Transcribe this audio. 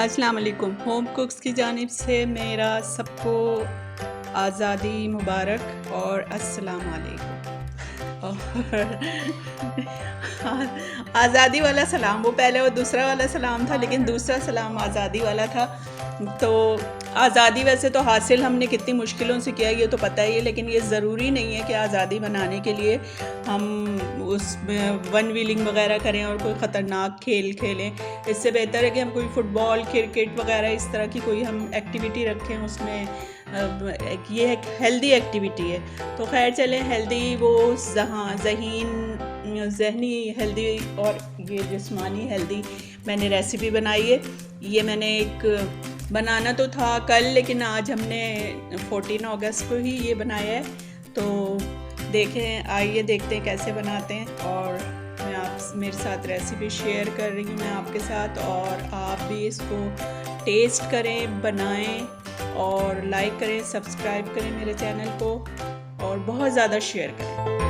अस्सलाम वालेकुम। होम कुक्स की जानिब से मेरा सबको आज़ादी मुबारक और अस्सलाम वालेकुम। और आज़ादी वाला सलाम, वो पहले वो दूसरा वाला सलाम था, लेकिन दूसरा सलाम आज़ादी वाला था। तो आज़ादी वैसे तो हासिल हमने कितनी मुश्किलों से किया ये तो पता ही है, लेकिन ये ज़रूरी नहीं है कि आज़ादी बनाने के लिए हम उसमें वन व्हीलिंग वगैरह करें और कोई ख़तरनाक खेल खेलें। इससे बेहतर है कि हम कोई फ़ुटबॉल, क्रिकेट वगैरह इस तरह की कोई हम एक्टिविटी रखें उसमें। ये एक हेल्दी एक्टिविटी है। तो खैर चलें, हेल्दी वो ज़हनी हेल्दी और ये जिस्मानी हेल्दी मैंने रेसिपी बनाई है। ये मैंने एक बनाना तो था कल, लेकिन आज हमने 14 अगस्त को ही ये बनाया है। तो देखें, आइए देखते हैं कैसे बनाते हैं। और मैं आप मेरे साथ रेसिपी शेयर कर रही हूँ मैं आपके साथ, और आप भी इसको टेस्ट करें, बनाएं और लाइक करें, सब्सक्राइब करें मेरे चैनल को और बहुत ज़्यादा शेयर करें।